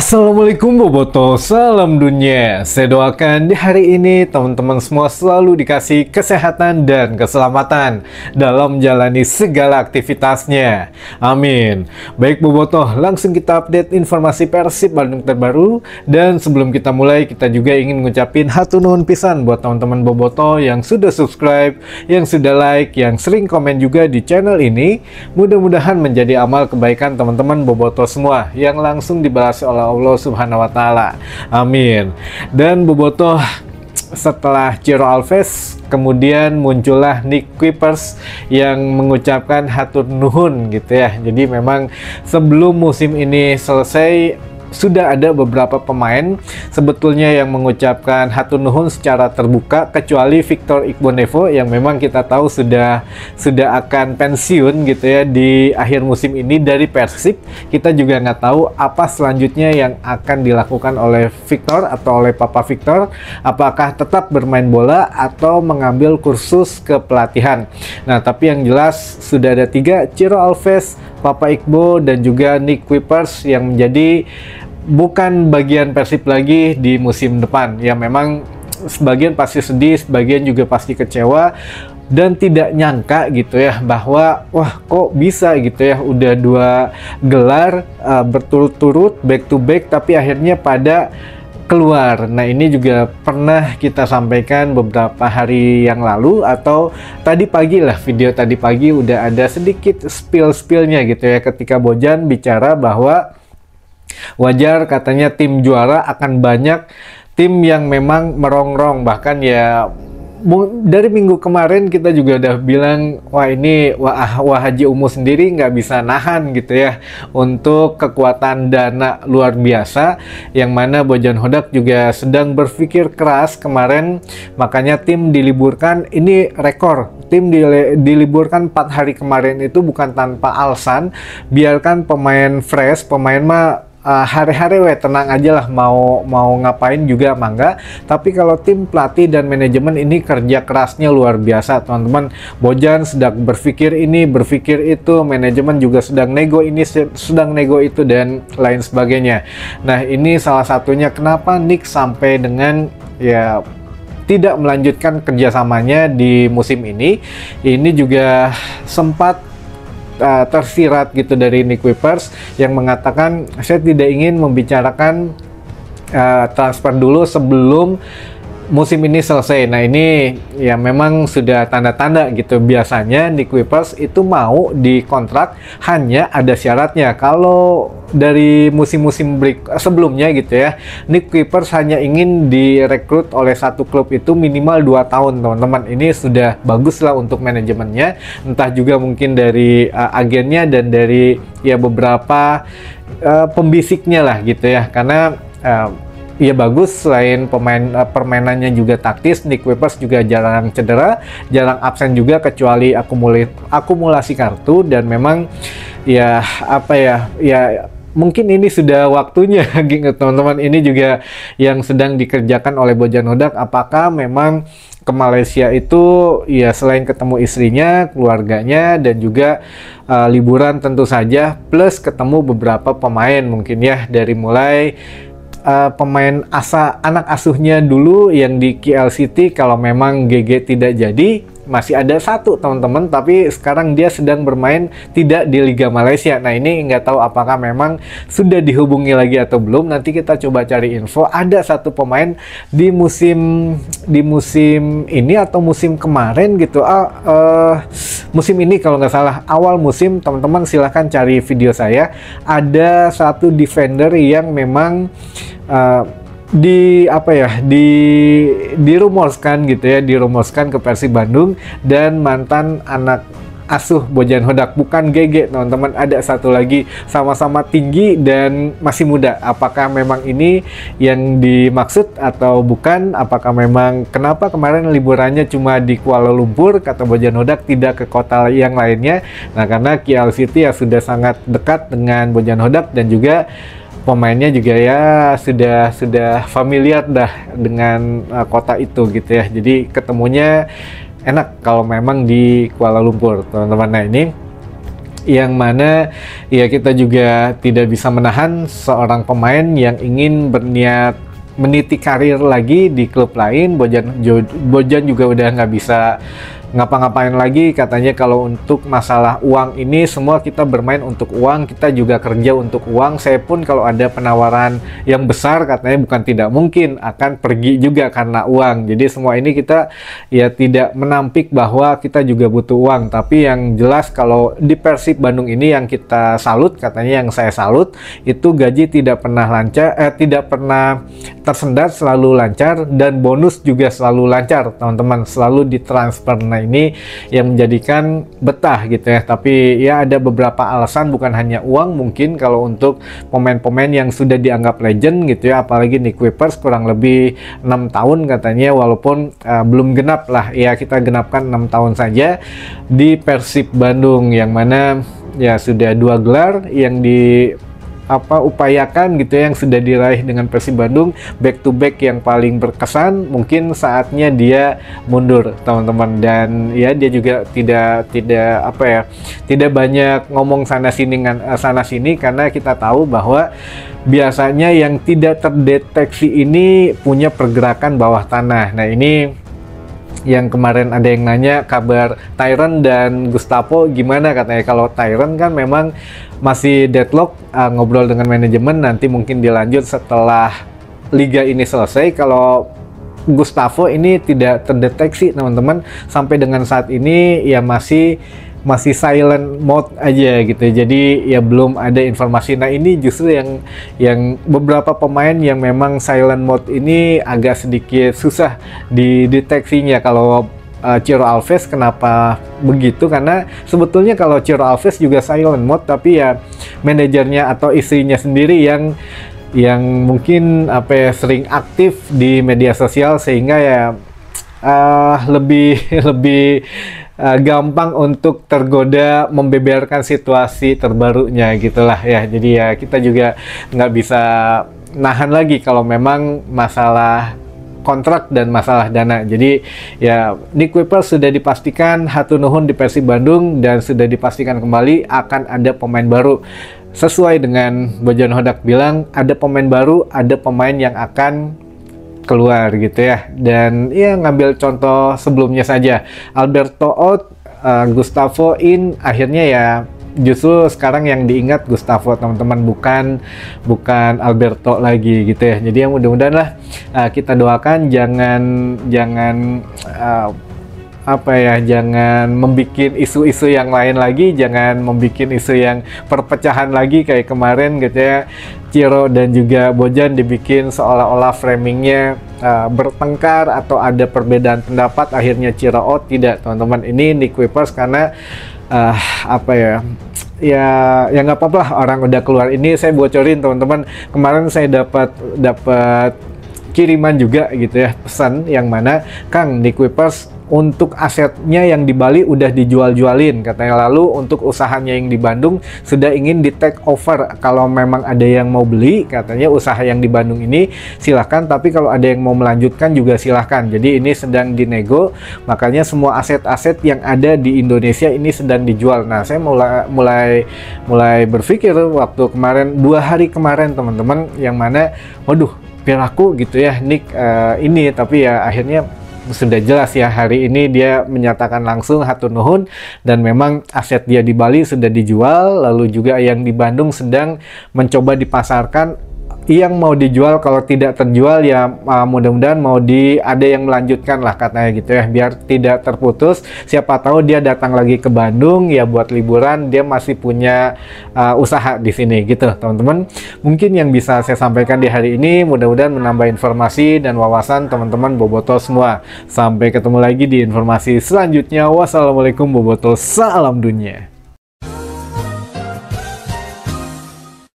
Assalamualaikum Boboto, salam dunia. Saya doakan di hari ini teman-teman semua selalu dikasih kesehatan dan keselamatan dalam menjalani segala aktivitasnya. Amin. Baik Boboto, langsung kita update informasi Persib Bandung terbaru. Dan sebelum kita mulai, kita juga ingin ngucapin hatur nuhun pisan buat teman-teman Boboto yang sudah subscribe, yang sudah like, yang sering komen juga di channel ini. Mudah-mudahan menjadi amal kebaikan teman-teman Boboto semua yang langsung dibalas oleh Allah Subhanahu wa Ta'ala. Amin. Dan Boboto, setelah Ciro Alves, kemudian muncullah Nick Kuipers yang mengucapkan hatur nuhun gitu ya. Jadi memang sebelum musim ini selesai, sudah ada beberapa pemain sebetulnya yang mengucapkan hatur nuhun secara terbuka, kecuali Victor Igbonevo yang memang kita tahu sudah akan pensiun gitu ya di akhir musim ini dari Persib. Kita juga nggak tahu apa selanjutnya yang akan dilakukan oleh Victor atau oleh Papa Victor, apakah tetap bermain bola atau mengambil kursus kepelatihan. Nah, tapi yang jelas sudah ada 3, Ciro Alves, Papa Igbo, dan juga Nick Kuipers yang menjadi bukan bagian Persib lagi di musim depan. Ya memang sebagian pasti sedih, sebagian juga pasti kecewa dan tidak nyangka gitu ya bahwa wah kok bisa gitu ya, udah 2 gelar berturut-turut back to back tapi akhirnya pada keluar. Nah, ini juga pernah kita sampaikan beberapa hari yang lalu atau tadi pagi lah, video tadi pagi udah ada sedikit spill-spillnya gitu ya, ketika Bojan bicara bahwa wajar katanya tim juara akan banyak tim yang memang merongrong. Bahkan ya dari minggu kemarin kita juga udah bilang wah ini wah Haji Umu sendiri nggak bisa nahan gitu ya untuk kekuatan dana luar biasa, yang mana Bojan Hodak juga sedang berpikir keras kemarin, makanya tim diliburkan. Ini rekor, tim diliburkan 4 hari kemarin itu bukan tanpa alasan. Biarkan pemain fresh, pemain mah hari-hari tenang aja lah, mau ngapain juga mangga. Tapi kalau tim pelatih dan manajemen ini kerja kerasnya luar biasa teman-teman. Bojan sedang berpikir ini, berpikir itu, manajemen juga sedang nego ini, sedang nego itu, dan lain sebagainya. Nah, ini salah satunya kenapa Nick sampai dengan ya tidak melanjutkan kerjasamanya di musim ini. Ini juga sempat tersirat gitu dari Nick Kuipers yang mengatakan saya tidak ingin membicarakan transfer dulu sebelum musim ini selesai. Nah, ini ya memang sudah tanda-tanda gitu. Biasanya Nick Kuipers itu mau dikontrak, hanya ada syaratnya. Kalau dari musim-musim sebelumnya gitu ya, Nick Kuipers hanya ingin direkrut oleh satu klub itu minimal 2 tahun teman-teman. Ini sudah bagus lah untuk manajemennya, entah juga mungkin dari agennya dan dari ya beberapa pembisiknya lah gitu ya, karena ya bagus, selain permainannya juga taktis. Nick Kuipers juga jarang cedera, jarang absen juga kecuali akumulasi kartu. Dan memang ya apa ya mungkin ini sudah waktunya teman-teman. Ini juga yang sedang dikerjakan oleh Bojan Hodak. Apakah memang ke Malaysia itu ya selain ketemu istrinya, keluarganya, dan juga liburan tentu saja, plus ketemu beberapa pemain mungkin ya, dari mulai pemain anak asuhnya dulu yang di KL City. Kalau memang GG tidak jadi, masih ada 1 teman-teman, tapi sekarang dia sedang bermain tidak di Liga Malaysia. Nah, ini nggak tahu apakah memang sudah dihubungi lagi atau belum. Nanti kita coba cari info. Ada 1 pemain di musim ini atau musim kemarin gitu, musim ini kalau nggak salah, awal musim teman-teman silahkan cari video saya. Ada 1 defender yang memang dirumorkan gitu ya, dirumorkan ke Persib Bandung, dan mantan anak asuh Bojan Hodak, bukan GG teman-teman. Ada 1 lagi, sama-sama tinggi dan masih muda. Apakah memang ini yang dimaksud atau bukan? Apakah memang kenapa kemarin liburannya cuma di Kuala Lumpur, kata Bojan Hodak, tidak ke kota yang lainnya? Nah, karena KL City ya sudah sangat dekat dengan Bojan Hodak, dan juga pemainnya juga ya sudah familiar dah dengan kota itu gitu ya. Jadi ketemunya enak kalau memang di Kuala Lumpur teman-teman. Nah, ini yang mana ya kita juga tidak bisa menahan seorang pemain yang ingin berniat meniti karir lagi di klub lain. Bojan juga udah nggak bisa ngapa-ngapain lagi, katanya kalau untuk masalah uang ini semua kita bermain untuk uang, kita juga kerja untuk uang. Saya pun kalau ada penawaran yang besar katanya bukan tidak mungkin akan pergi juga karena uang. Jadi semua ini kita ya tidak menampik bahwa kita juga butuh uang, tapi yang jelas kalau di Persib Bandung ini yang kita salut, katanya yang saya salut itu gaji tidak pernah lancar, tidak pernah tersendat, selalu lancar, dan bonus juga selalu lancar teman-teman, selalu ditransfer. Nah ini yang menjadikan betah gitu ya. Tapi ya ada beberapa alasan, bukan hanya uang mungkin kalau untuk pemain-pemain yang sudah dianggap legend gitu ya, apalagi Nick Kuipers kurang lebih 6 tahun katanya, walaupun belum genap lah ya, kita genapkan 6 tahun saja di Persib Bandung, yang mana ya sudah 2 gelar yang di upayakan gitu ya, yang sudah diraih dengan Persib Bandung, back to back yang paling berkesan. Mungkin saatnya dia mundur teman-teman, dan ya dia juga tidak banyak ngomong sana sini karena kita tahu bahwa biasanya yang tidak terdeteksi ini punya pergerakan bawah tanah. Nah ini yang kemarin ada yang nanya kabar Tyron dan Gustavo gimana, katanya kalau Tyron kan memang masih deadlock, ngobrol dengan manajemen, nanti mungkin dilanjut setelah liga ini selesai. Kalau Gustavo ini tidak terdeteksi teman-teman, sampai dengan saat ini ya masih silent mode aja gitu, jadi ya belum ada informasi. Nah ini justru yang beberapa pemain yang memang silent mode ini agak sedikit susah dideteksinya. Kalau Ciro Alves kenapa begitu, karena sebetulnya kalau Ciro Alves juga silent mode, tapi ya manajernya atau istrinya sendiri yang mungkin sering aktif di media sosial, sehingga ya lebih gampang untuk tergoda membeberkan situasi terbarunya gitulah ya. Jadi ya kita juga nggak bisa nahan lagi kalau memang masalah kontrak dan masalah dana. Jadi ya Nick Kuipers sudah dipastikan hatur nuhun di Persib Bandung, dan sudah dipastikan kembali akan ada pemain baru. Sesuai dengan Bojan Hodak bilang, ada pemain baru, ada pemain yang akan keluar gitu ya. Dan ya ngambil contoh sebelumnya saja, Alberto out, Gustavo in, akhirnya ya justru sekarang yang diingat Gustavo teman-teman, bukan Alberto lagi gitu ya. Jadi yang mudah-mudahan lah kita doakan jangan jangan membuat isu-isu yang lain lagi, jangan membuat isu yang perpecahan lagi kayak kemarin gitu ya. Ciro dan juga Bojan dibikin seolah-olah framingnya bertengkar atau ada perbedaan pendapat, akhirnya Ciro out. Tidak teman-teman, ini Nick Kuipers karena ya nggak apa-apa lah, orang udah keluar. Ini saya bocorin teman-teman, kemarin saya dapat kiriman juga gitu ya, pesan yang mana Kang, Nick Kuipers untuk asetnya yang di Bali udah dijual-jualin katanya, lalu untuk usahanya yang di Bandung sudah ingin di take over. Kalau memang ada yang mau beli, katanya usaha yang di Bandung ini silahkan, tapi kalau ada yang mau melanjutkan juga silahkan. Jadi ini sedang dinego, makanya semua aset-aset yang ada di Indonesia ini sedang dijual. Nah saya mulai berpikir waktu kemarin, 2 hari kemarin teman-teman, yang mana waduh perilaku gitu ya Nick ini, tapi ya akhirnya sudah jelas ya, hari ini dia menyatakan langsung hatur nuhun, dan memang aset dia di Bali sudah dijual, lalu juga yang di Bandung sedang mencoba dipasarkan. Yang mau dijual, kalau tidak terjual ya mudah-mudahan ada yang melanjutkan lah katanya gitu ya, biar tidak terputus. Siapa tahu dia datang lagi ke Bandung ya buat liburan, dia masih punya usaha di sini gitu teman-teman. Mungkin yang bisa saya sampaikan di hari ini, mudah-mudahan menambah informasi dan wawasan teman-teman bobotoh semua. Sampai ketemu lagi di informasi selanjutnya. Wassalamualaikum bobotoh, salam dunia.